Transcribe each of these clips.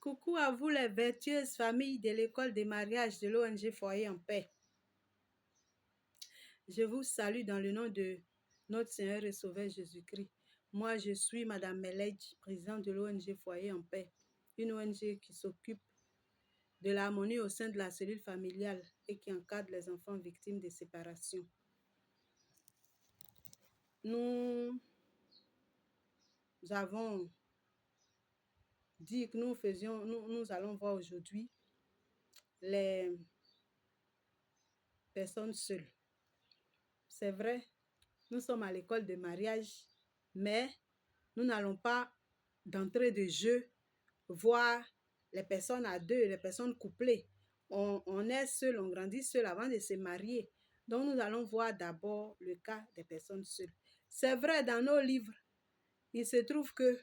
Coucou à vous les vertueuses familles de l'école des mariages de l'ONG Foyer en paix. Je vous salue dans le nom de notre Seigneur et Sauveur Jésus-Christ. Moi, je suis Madame Meledj, présidente de l'ONG Foyer en paix, une ONG qui s'occupe de l'harmonie au sein de la cellule familiale et qui encadre les enfants victimes de séparation. Nous avons dit que nous allons voir aujourd'hui les personnes seules. C'est vrai, nous sommes à l'école de mariage, mais nous n'allons pas d'entrée de jeu voir les personnes à deux, les personnes couplées. On est seul, on grandit seul avant de se marier. Donc, nous allons voir d'abord le cas des personnes seules. C'est vrai, dans nos livres, il se trouve que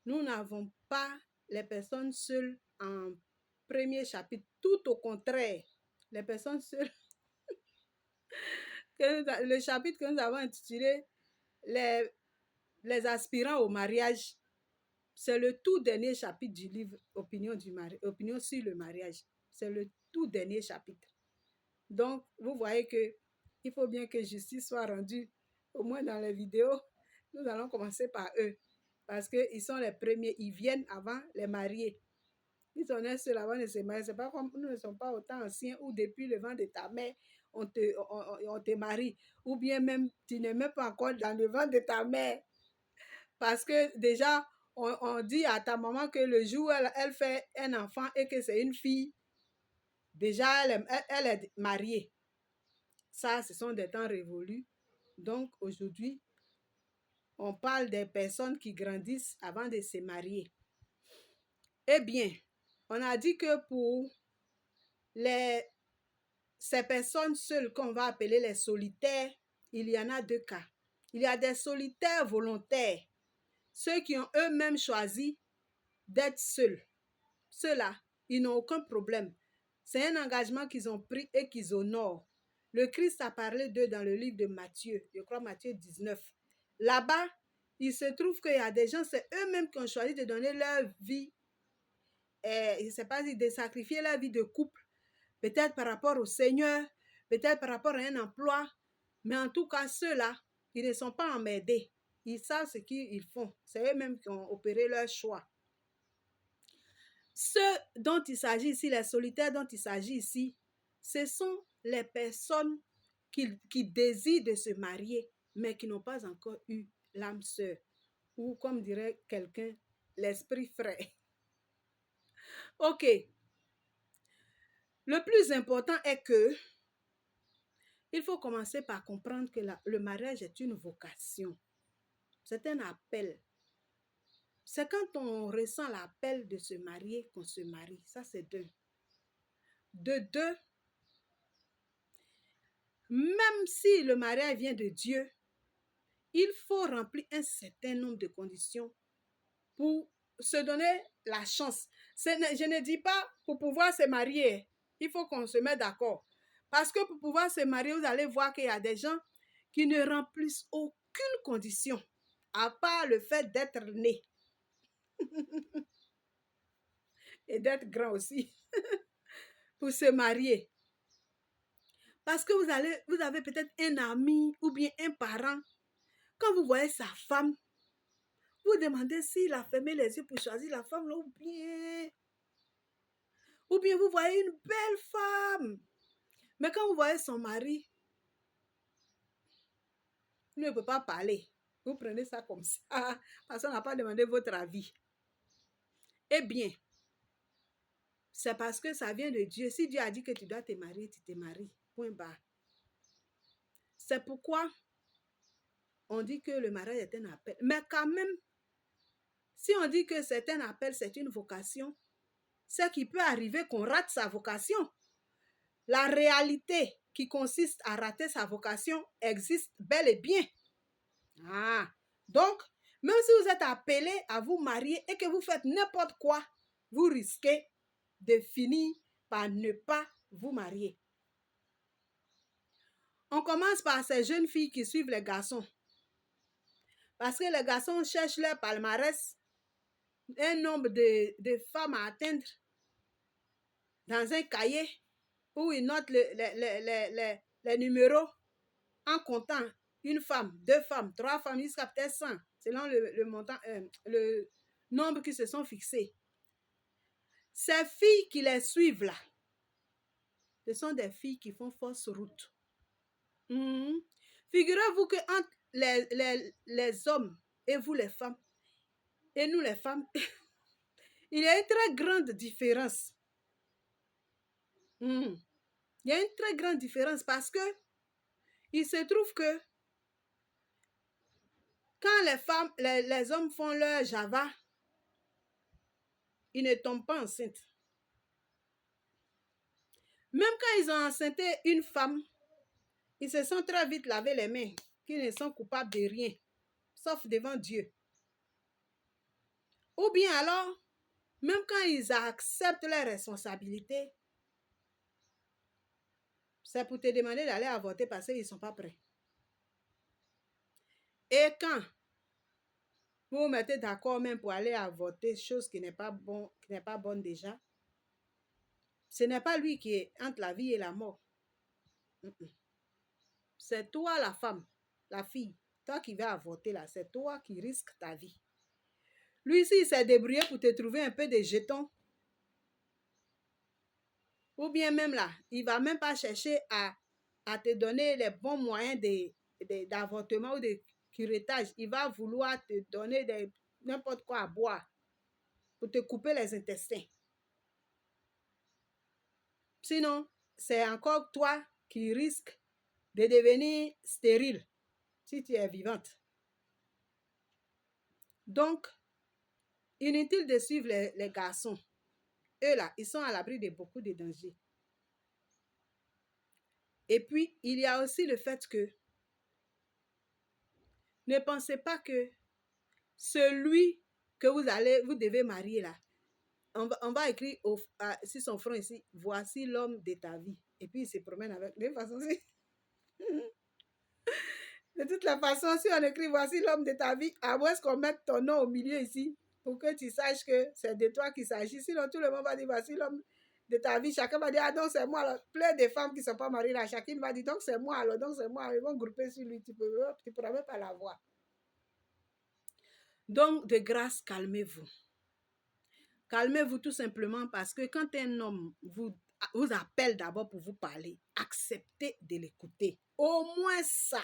nous n'avons pas les personnes seules en premier chapitre. Tout au contraire, les personnes seules, le chapitre que nous avons intitulé les aspirants au mariage, c'est le tout dernier chapitre du livre Opinion sur le mariage. C'est le tout dernier chapitre. Donc, vous voyez que il faut bien que justice soit rendue, au moins dans les vidéos. Nous allons commencer par eux, parce qu'ils sont les premiers, ils viennent avant les mariés. Ils sont nés seuls avant de se marier. C'est pas comme nous ne sommes pas autant anciens où depuis le ventre de ta mère, on te marie. Ou bien même, tu n'es même pas encore dans le ventre de ta mère. Parce que déjà, on dit à ta maman que le jour où elle fait un enfant et que c'est une fille, déjà, elle est mariée. Ça, ce sont des temps révolus. Donc, aujourd'hui, on parle des personnes qui grandissent avant de se marier. Eh bien, on a dit que pour ces personnes seules qu'on va appeler les solitaires, il y en a deux cas. Il y a des solitaires volontaires, ceux qui ont eux-mêmes choisi d'être seuls. Ceux-là, ils n'ont aucun problème. C'est un engagement qu'ils ont pris et qu'ils honorent. Le Christ a parlé d'eux dans le livre de Matthieu, je crois Matthieu 19. Là-bas, il se trouve qu'il y a des gens, c'est eux-mêmes qui ont choisi de donner leur vie, je ne sais pas si de sacrifier leur vie de couple, peut-être par rapport au Seigneur, peut-être par rapport à un emploi, mais en tout cas, ceux-là, ils ne sont pas emmerdés. Ils savent ce qu'ils font. C'est eux-mêmes qui ont opéré leur choix. Ceux dont il s'agit ici, les solitaires dont il s'agit ici, ce sont les personnes qui désirent de se marier, mais qui n'ont pas encore eu l'âme sœur, ou comme dirait quelqu'un, l'esprit frais. Ok. Le plus important est que il faut commencer par comprendre que le mariage est une vocation. C'est un appel. C'est quand on ressent l'appel de se marier qu'on se marie. Ça, c'est d'un. De deux, même si le mariage vient de Dieu, il faut remplir un certain nombre de conditions pour se donner la chance. Je ne dis pas pour pouvoir se marier. Il faut qu'on se mette d'accord. Parce que pour pouvoir se marier, vous allez voir qu'il y a des gens qui ne remplissent aucune condition, à part le fait d'être né. Et d'être grand aussi. Pour se marier. Parce que vous avez peut-être un ami ou bien un parent. Quand vous voyez sa femme, vous demandez s'il a fermé les yeux pour choisir la femme là ou bien vous voyez une belle femme. Mais quand vous voyez son mari, il ne peut pas parler. Vous prenez ça comme ça parce qu'on n'a pas demandé votre avis. Eh bien, c'est parce que ça vient de Dieu. Si Dieu a dit que tu dois te marier, tu te maries. Point barre. C'est pourquoi on dit que le mariage est un appel. Mais quand même, si on dit que c'est un appel, c'est une vocation, c'est qu'il peut arriver qu'on rate sa vocation. La réalité qui consiste à rater sa vocation existe bel et bien. Donc, même si vous êtes appelé à vous marier et que vous faites n'importe quoi, vous risquez de finir par ne pas vous marier. On commence par ces jeunes filles qui suivent les garçons. Parce que les garçons cherchent leur palmarès. un nombre de femmes à atteindre dans un cahier où ils notent les numéros en comptant une femme, 2 femmes, 3 femmes, jusqu'à peut-être 100, selon le montant, le nombre qui se sont fixés. Ces filles qui les suivent là, ce sont des filles qui font fausse route. Figurez-vous que entre les hommes et vous les femmes, et nous les femmes, il y a une très grande différence. Il y a une très grande différence parce que il se trouve que quand les femmes, les hommes font leur java, ils ne tombent pas enceintes. Même quand ils ont enceinté une femme, ils se sont très vite lavé les mains, qu'ils ne sont coupables de rien, sauf devant Dieu. Ou bien alors, même quand ils acceptent leurs responsabilités, c'est pour te demander d'aller avorter parce qu'ils ne sont pas prêts. Et quand vous vous mettez d'accord même pour aller avorter, chose qui n'est pas bon, qui n'est pas bonne déjà, ce n'est pas lui qui est entre la vie et la mort. C'est toi la femme, la fille, toi qui vas avorter là, c'est toi qui risques ta vie. Lui ici, il s'est débrouillé pour te trouver un peu de jetons. Ou bien même là, il ne va même pas chercher à te donner les bons moyens d'avortement ou de curettage. Il va vouloir te donner n'importe quoi à boire pour te couper les intestins. Sinon, c'est encore toi qui risques de devenir stérile si tu es vivante. Donc, inutile de suivre les garçons. Eux là, ils sont à l'abri de beaucoup de dangers. Et puis, il y a aussi le fait que ne pensez pas que celui que vous devez marier là, on va écrire sur son front ici, voici l'homme de ta vie. Et puis, il se promène avec. De toute façon, de toute la façon, si on écrit voici l'homme de ta vie, à moins qu'on mette ton nom au milieu ici, pour que tu saches que c'est de toi qu'il s'agit. Sinon, tout le monde va dire voici l'homme de ta vie. Chacun va dire, ah donc c'est moi. Alors, plein de femmes qui ne sont pas mariées là, chacune va dire, donc c'est moi, alors donc c'est moi. Ils vont grouper sur lui, tu ne pourras même pas la voir. Donc, de grâce, calmez-vous. Calmez-vous tout simplement parce que quand un homme vous appelle d'abord pour vous parler, acceptez de l'écouter. Au moins ça.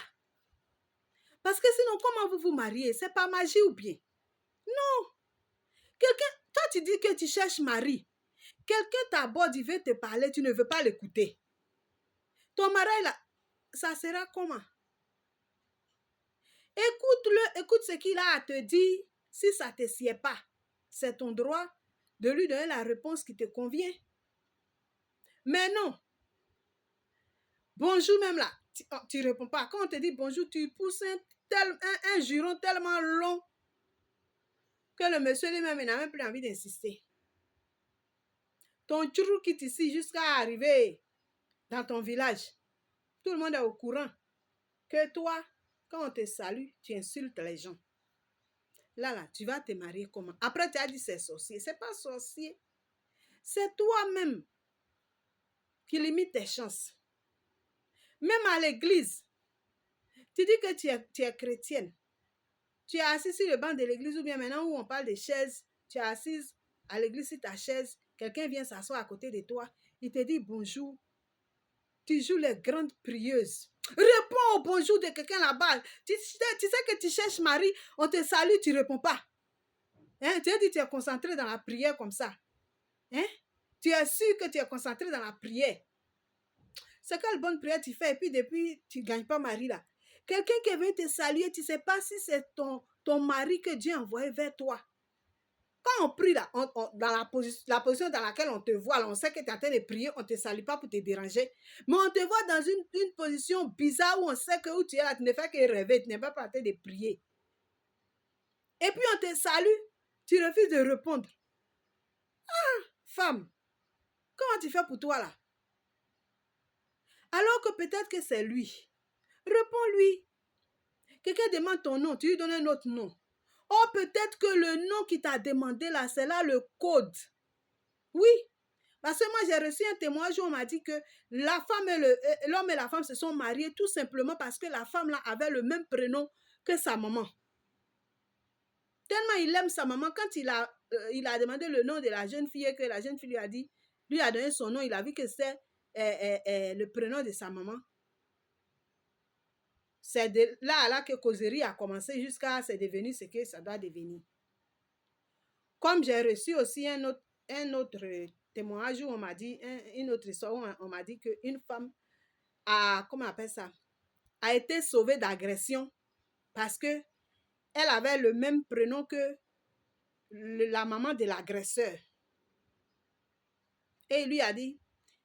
Parce que sinon, comment vous vous mariez? C'est pas magie ou bien? Non. Toi, tu dis que tu cherches mari. Quelqu'un t'aborde, il veut te parler, tu ne veux pas l'écouter. Ton mari, là, ça sera comment? Écoute-le, écoute ce qu'il a à te dire. Si ça ne te sied pas, c'est ton droit de lui donner la réponse qui te convient. Mais non. Bonjour même là, tu ne réponds pas. Quand on te dit bonjour, tu pousses un juron tellement long que le monsieur lui-même n'a même plus envie d'insister. Ton tchourou quitte ici jusqu'à arriver dans ton village. Tout le monde est au courant que toi, quand on te salue, tu insultes les gens. Là, tu vas te marier comment? Après, tu as dit c'est sorcier. C'est pas sorcier. C'est toi-même qui limite tes chances. Même à l'église, tu dis que tu es chrétienne. Tu es assis sur le banc de l'église ou bien maintenant où on parle de chaises, tu es assise à l'église sur ta chaise, quelqu'un vient s'asseoir à côté de toi, il te dit bonjour. Tu joues les grandes prieuses. Réponds au bonjour de quelqu'un là-bas. Tu sais que tu cherches Marie, on te salue, tu ne réponds pas. Hein? Tu as dit que tu es concentré dans la prière comme ça. Hein? Tu es sûr que tu es concentré dans la prière. C'est quelle bonne prière tu fais et puis depuis, tu ne gagnes pas Marie là. Quelqu'un qui veut te saluer, tu ne sais pas si c'est ton mari que Dieu a envoyé vers toi. Quand on prie là, dans la position dans laquelle on te voit, là, on sait que tu es en train de prier, on ne te salue pas pour te déranger. Mais on te voit dans une position bizarre où on sait que où tu es là, tu ne fais que rêver, tu n'es pas en train de prier. Et puis on te salue, tu refuses de répondre. Ah, femme, comment tu fais pour toi là? Alors que peut-être que c'est lui. Réponds-lui. Quelqu'un demande ton nom, tu lui donnes un autre nom. Oh, peut-être que le nom qui t'a demandé là, c'est là le code. Oui. Parce que moi, j'ai reçu un témoignage où on m'a dit que la femme et l'homme et la femme se sont mariés tout simplement parce que la femme là avait le même prénom que sa maman. Tellement il aime sa maman, quand il a demandé le nom de la jeune fille et que la jeune fille lui a donné son nom, il a vu que c'est le prénom de sa maman. C'est de là que causerie a commencé jusqu'à c'est devenu ce que ça doit devenir. Comme j'ai reçu aussi un autre témoignage où on m'a dit, une autre histoire où on m'a dit qu'une femme comment on appelle ça, a été sauvée d'agression parce que elle avait le même prénom que la maman de l'agresseur. Et il lui a dit,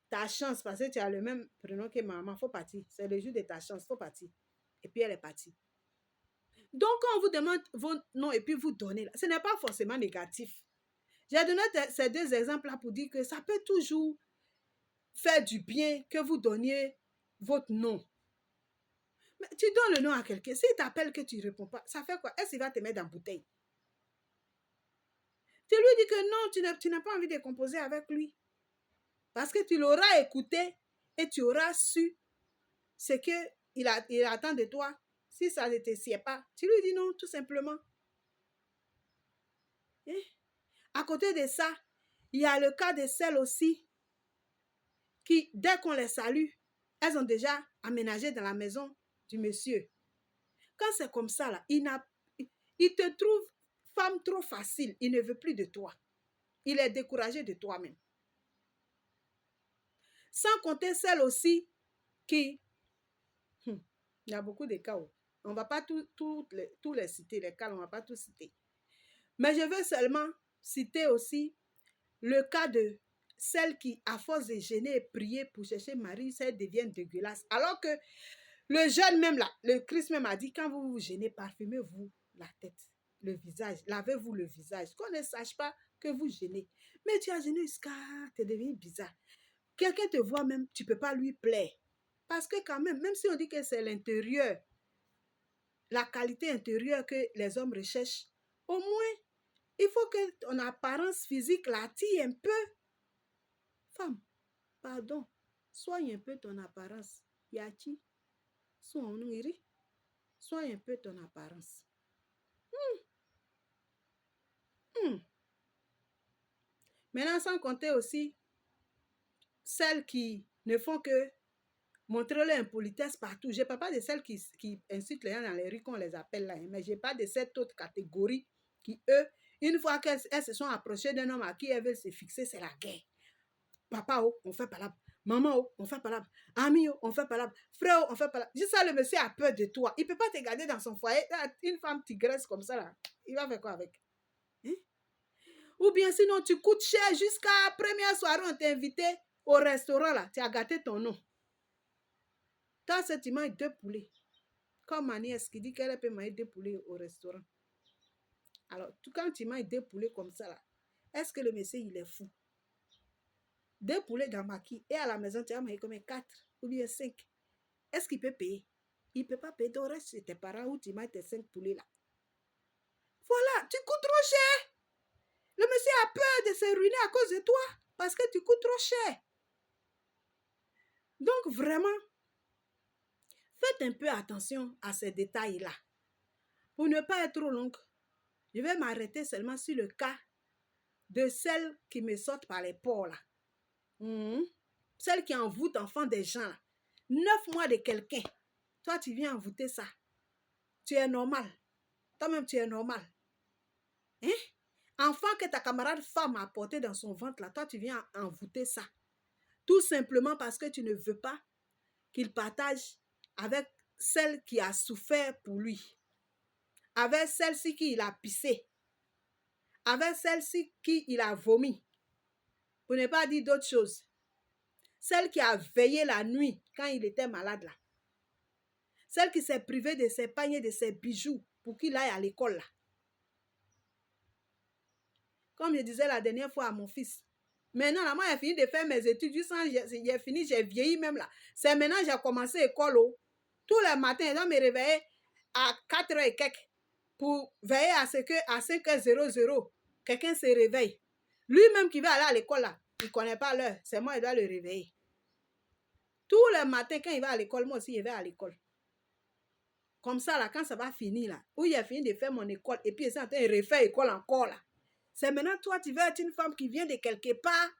ta chance, parce que tu as le même prénom que maman, faut partir. C'est le jour de ta chance, faut partir. Et puis elle est partie. Donc, quand on vous demande vos noms et puis vous donnez, ce n'est pas forcément négatif. J'ai donné ces deux exemples-là pour dire que ça peut toujours faire du bien que vous donniez votre nom. Mais tu donnes le nom à quelqu'un, s'il t'appelle que tu ne réponds pas, ça fait quoi? Est-ce qu'il va te mettre dans la bouteille? Tu lui dis que non, tu n'as pas envie de composer avec lui. Parce que tu l'auras écouté et tu auras su ce qu'il attend de toi. Si ça ne te sied pas, tu lui dis non, tout simplement. Et à côté de ça, il y a le cas de celles aussi qui, dès qu'on les salue, elles ont déjà aménagé dans la maison du monsieur. Quand c'est comme ça, là, il te trouve femme trop facile. Il ne veut plus de toi. Il est découragé de toi-même. Sans compter celles aussi qui... il y a beaucoup de cas. On ne va pas tous les citer, les cas, on ne va pas tous citer. Mais je veux seulement citer aussi le cas de celles qui, à force de gêner et prier pour chercher Marie, ça devient dégueulasse. Alors que le jeune même là, le Christ même a dit, quand vous vous gênez, parfumez-vous la tête, le visage, lavez-vous le visage, qu'on ne sache pas que vous gênez. Mais tu as gêné jusqu'à te devenir bizarre. Quelqu'un te voit même, tu ne peux pas lui plaire. Parce que quand même si on dit que c'est l'intérieur, la qualité intérieure que les hommes recherchent, au moins, il faut que ton apparence physique l'attire un peu. Femme, pardon, soigne un peu ton apparence. Yati, soigne un peu ton apparence. Maintenant, sans compter aussi celles qui ne font que montrer leur impolitesse partout. Je ne parle pas de celles qui insultent les gens dans les rues qu'on les appelle là, mais je parle de cette autre catégorie qui, eux, une fois qu'elles se sont approchées d'un homme à qui elles veulent se fixer, c'est la guerre. Papa, oh, on fait palabre. Maman, oh, on fait palabre. Ami, oh, on fait palabre. Frère, oh, on fait palabre. Juste ça, le monsieur a peur de toi. Il ne peut pas te garder dans son foyer. Une femme tigresse comme ça, là, il va faire quoi avec? Hein? Ou bien sinon, tu coûtes cher jusqu'à la première soirée, on t'a invité au restaurant, là. Tu as gâté ton nom. Toi, tu manges 2 poulets. Comme ma nièce qui dit qu'elle peut manger 2 poulets au restaurant. Alors, quand tu manges 2 poulets comme ça, là, est-ce que le monsieur, il est fou? 2 poulets dans maquis et à la maison, tu as mangé comme 4 ou bien 5. Est-ce qu'il peut payer? Il ne peut pas payer. Donc, reste chez tes parents où tu manges tes 5 poulets là. Voilà, tu coûtes trop cher. Le monsieur a peur de se ruiner à cause de toi parce que tu coûtes trop cher. Donc, vraiment, faites un peu attention à ces détails-là. Pour ne pas être trop longue, je vais m'arrêter seulement sur le cas de celles qui me sortent par les pores là. Celles qui envoûtent enfants des gens là. 9 mois de quelqu'un. Toi, tu viens envoûter ça. Tu es normal. Toi-même, tu es normal. Hein? Enfant que ta camarade femme a porté dans son ventre là, toi, tu viens envoûter ça. Tout simplement parce que tu ne veux pas qu'il partage avec celle qui a souffert pour lui. Avec celle-ci qui il a pissé. Avec celle-ci qui il a vomi. Pour ne pas dire d'autres choses. Celle qui a veillé la nuit quand il était malade là. Celle qui s'est privée de ses paniers, de ses bijoux pour qu'il aille à l'école là. Comme je disais la dernière fois à mon fils. Maintenant, là, moi, j'ai fini de faire mes études. J'ai fini, j'ai vieilli même là. C'est maintenant que j'ai commencé l'école. Tous les matins, je dois me réveiller à 4h et quelques. pour veiller à ce qu'à 5h00, quelqu'un se réveille. Lui-même qui va aller à l'école, là, il ne connaît pas l'heure. C'est moi qui dois le réveiller. Tous les matins, quand il va à l'école, moi aussi, je vais à l'école. Comme ça, là, quand ça va finir, là, où il a fini de faire mon école, et puis il est en train de refaire l'école encore, là. C'est maintenant, toi, tu veux être une femme qui vient de quelque part,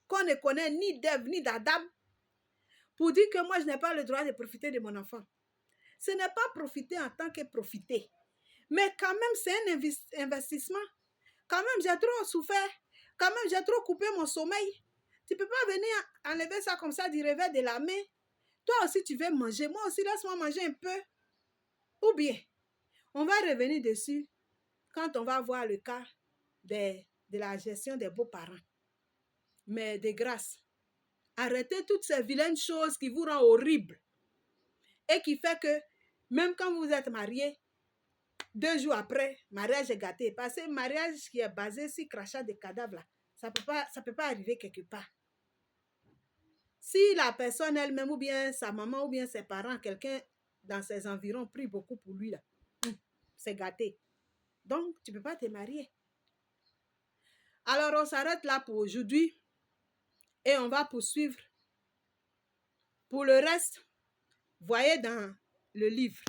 qu'on ne connaît ni d'Ève, ni d'Adam, pour dire que moi, je n'ai pas le droit de profiter de mon enfant. Ce n'est pas profiter en tant que profiter. Mais quand même, c'est un investissement. Quand même, j'ai trop souffert. Quand même, j'ai trop coupé mon sommeil. Tu ne peux pas venir enlever ça comme ça du revers de la main. Toi aussi, tu veux manger. Moi aussi, laisse-moi manger un peu. Ou bien, on va revenir dessus quand on va voir le cas de la gestion des beaux-parents. Mais de grâce, arrêtez toutes ces vilaines choses qui vous rendent horribles et qui fait que même quand vous êtes mariés, 2 jours après, mariage est gâté. Parce que mariage qui est basé sur crachat de cadavres, là, ça peut pas arriver quelque part. Si la personne elle-même, ou bien sa maman, ou bien ses parents, quelqu'un dans ses environs prie beaucoup pour lui, là, c'est gâté. Donc, tu ne peux pas te marier. Alors, on s'arrête là pour aujourd'hui et on va poursuivre. Pour le reste, voyez dans le livre.